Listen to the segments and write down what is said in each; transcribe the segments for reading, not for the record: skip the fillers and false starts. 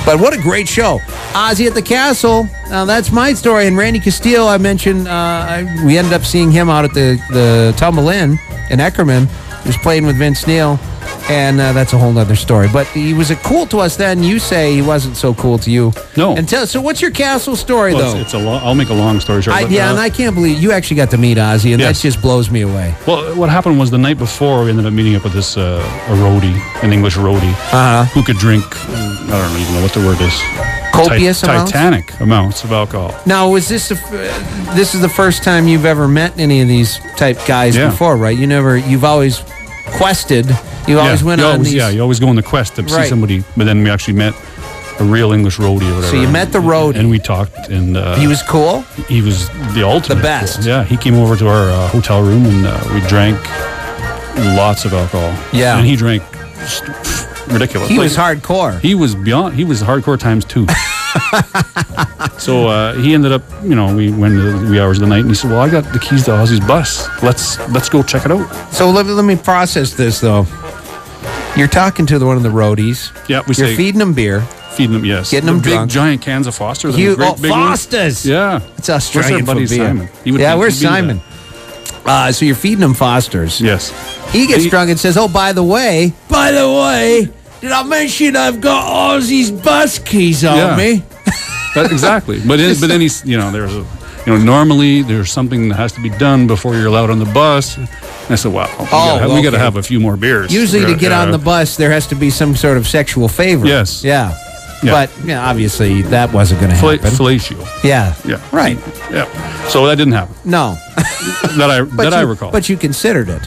But what a great show. Ozzy at the Castle. Now, that's my story. And Randy Castile, I mentioned, we ended up seeing him out at the Tumble Inn in Eckerman. He was playing with Vince Neil. And that's a whole other story. But he was cool to us then. You say he wasn't so cool to you. No. So what's your Castle story, though? I'll make a long story short. And I can't believe you actually got to meet Ozzy, and that just blows me away. Well, what happened was the night before, we ended up meeting up with this a roadie, an English roadie, who could drink, I don't even know what the word is. Copious amounts? Titanic amounts of alcohol. Now, was this this is the first time you've ever met any of these type guys before, right? You've always quested. You always went on these... Yeah, you always go on the quest to see somebody. But then we actually met a real English roadie or whatever. So you met the roadie. And we talked. And he was cool? He was the ultimate. The best. Cool. Yeah, he came over to our hotel room and we drank lots of alcohol. Yeah. And he drank ridiculous. He was hardcore. He was hardcore times 2. So he ended up, we went into the wee hours of the night, and he said, "Well, I got the keys to Ozzy's bus. Let's go check it out." So let me process this though. You're talking to one of the roadies. Yeah, you're feeding them beer. Feeding them, yes. Getting them drunk. Big giant cans of Foster's. Foster's. Yeah, it's Australian buddy for beer. Simon. Where's Simon? So you're feeding them Foster's. Yes. He gets drunk and says, "Oh, by the way, did I mention I've got Ozzy's bus keys on me?" Exactly. But then he's, there's normally there's something that has to be done before you're allowed on the bus. And I said, "Wow, we got to have a few more beers." Usually, to get on the bus, there has to be some sort of sexual favor. Yes. Yeah. But obviously, that wasn't going to happen. Fellatio. Yeah. Yeah. Right. Yeah. So that didn't happen. No. that I recall. But you considered it.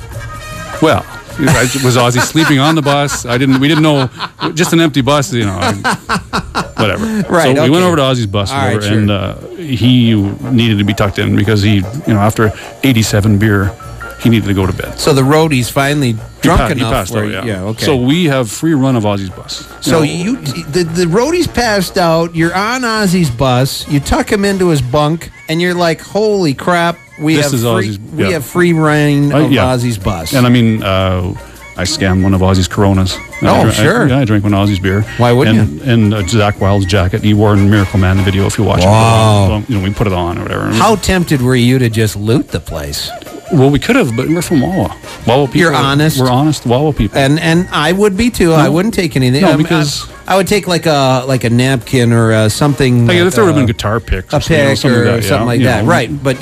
Well. Was Ozzy sleeping on the bus? We didn't know. Just an empty bus, whatever. Right. So we went over to Ozzy's bus, and he needed to be tucked in because he, after 87 beer, he needed to go to bed. So the roadie's finally drunk enough. He passed out. Yeah. Okay. So we have free run of Ozzy's bus. So the roadie's passed out. You're on Ozzy's bus. You tuck him into his bunk, and you're like, "Holy crap! We have free reign of Ozzy's bus." And I mean, I scammed one of Ozzy's Coronas. Sure. I drank one of Ozzy's beer. Why wouldn't you? And Zach Wilde's jacket he wore in Miracle Man, the video, if you watch it. We put it on or whatever. How tempted were you to just loot the place? Well, we could have, but we're from Wawa. Wawa people. You're honest. We're honest Wawa people. And I would be too. No. I wouldn't take anything. No, because I would take like a napkin or something. If there would have been guitar picks, a pick or something like that. Right. But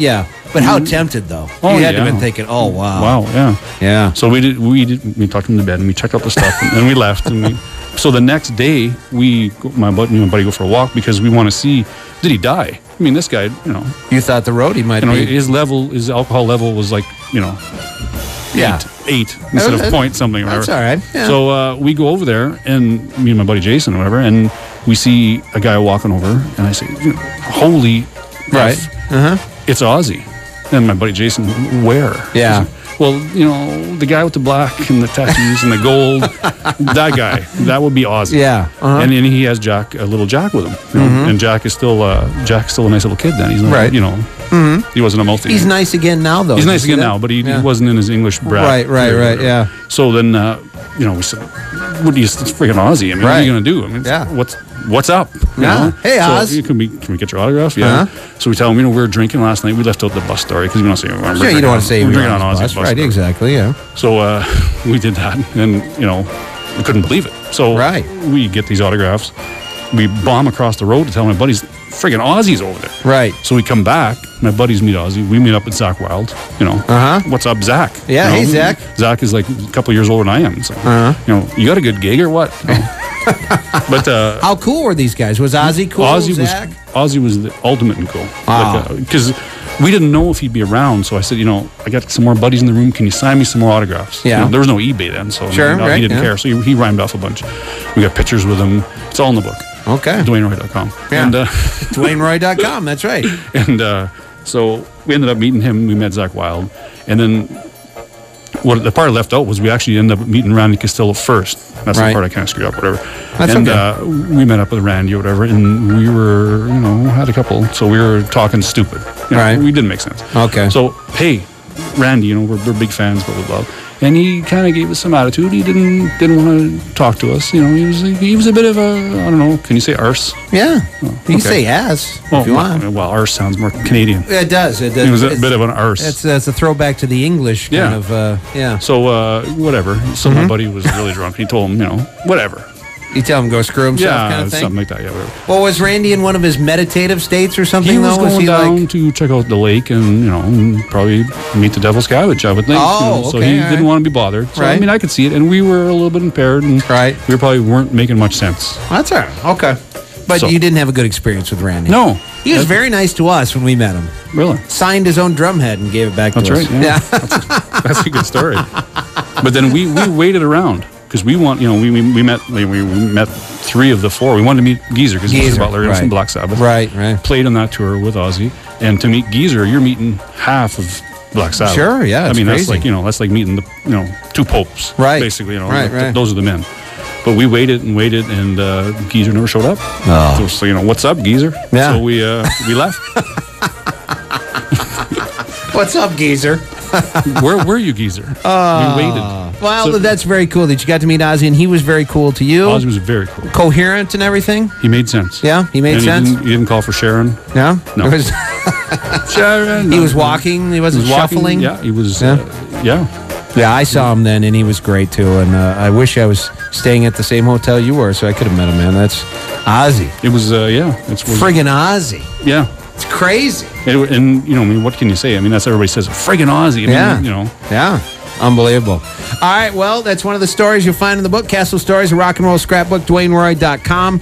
But how tempted though? You had to have been thinking, "Oh wow, yeah." So we tucked him to bed and we checked out the stuff and we left. So the next day, my buddy go for a walk because we want to see, did he die? I mean, this guy, You thought the roadie might be. His alcohol level was like, 8 instead of point something or whatever. That's all right. Yeah. So we go over there, and me and my buddy Jason or whatever, and we see a guy walking over, and I say, "Holy, right? It's Ozzy." And my buddy Jason, "Where?" Yeah. Well, the guy with the black and the tattoos and the gold, that guy, that would be Ozzy. Yeah. And then he has little Jack with him. And Jack is still a nice little kid then. He's not, he wasn't a multi. He's nice again now, though. He's nice again now, but he wasn't in his English brat. Right, yeah. So then, we said, it's freaking Ozzy. I mean, what are you going to do? I mean, what's up? Hey, Oz. So, can we get your autograph? Yeah. So we tell him, we were drinking last night. We left out the bus story because we don't say you don't want to say we're drinking on Ozzy's bus. Right, exactly, yeah. So we did that, and we couldn't believe it. So we get these autographs. We bomb across the road to tell my buddies, friggin' Ozzy's over there. Right. So we come back. My buddies meet Ozzy. We meet up with Zach Wilde. What's up, Zach? Yeah, hey, Zach. Zach is like a couple years older than I am. So, you got a good gig or what? But how cool were these guys? Was Ozzy cool? Ozzy was the ultimate and cool. Because we didn't know if he'd be around. So I said, I got some more buddies in the room. Can you sign me some more autographs? Yeah. There was no eBay then, so he didn't care. So he rhymed off a bunch. We got pictures with him. It's all in the book. Okay. duaneroy.com. Yeah. And, duaneroy.com, that's right. And so we ended up meeting him. We met Zach Wilde. And then the part I left out was we actually ended up meeting Randy Castillo first. That's the part I kind of screwed up, whatever. That's okay. We met up with Randy or whatever, and we were, had a couple. So we were talking stupid. We didn't make sense. Okay. So, hey, Randy, we're big fans, blah, blah, blah. And he kind of gave us some attitude. He didn't want to talk to us. You know, he was a bit of a, I don't know, can you say arse? Yeah. You can say ass if you want. Well, arse sounds more Canadian. It does. It does. He was a bit of an arse. That's a throwback to the English kind of, yeah. So, whatever. So my buddy was really drunk. He told him, you know, whatever. You tell him go screw himself kind of thing? Something like that, yeah, whatever. Well, was Randy in one of his meditative states or something, He was though? going down to check out the lake and, you know, and probably meet the devil's cabbage, I would think. Oh, you know? So okay, he didn't want to be bothered. So, I mean, I could see it. And we were a little bit impaired. And we probably weren't making much sense. That's all right. Okay. But you didn't have a good experience with Randy? No. He was very nice to us when we met him. Really? Signed his own drum head and gave it back to us. That's right, yeah. That's a good story. But then we waited around. Because we met 3 of the 4. We wanted to meet Geezer because he was a butler from Black Sabbath. Right. Played on that tour with Ozzy, and to meet Geezer, you're meeting half of Black Sabbath. Sure, yeah. I mean, crazy. that's like meeting the 2 popes. Right. Basically, Right. Those are the men. But we waited, and Geezer never showed up. Oh. So what's up, Geezer? Yeah. So we left. What's up, Geezer? Where were you, Geezer? We waited. Well, that's very cool that you got to meet Ozzy, and he was very cool to you. Ozzy was very cool. Coherent and everything? He made sense. Yeah, he made sense? He didn't call for Sharon. No? No. Sharon. He was walking. He wasn't shuffling. Yeah, he was. Yeah, I saw him then, and he was great, too. And I wish I was staying at the same hotel you were, so I could have met him, man. That's Ozzy. It was, It's friggin' Ozzy. Yeah. It's crazy. And, I mean, what can you say? I mean, that's everybody says, friggin' Ozzy. I mean, Yeah. Unbelievable. All right, well, that's one of the stories you'll find in the book, Castle Stories, a rock and roll scrapbook, duaneroy.com.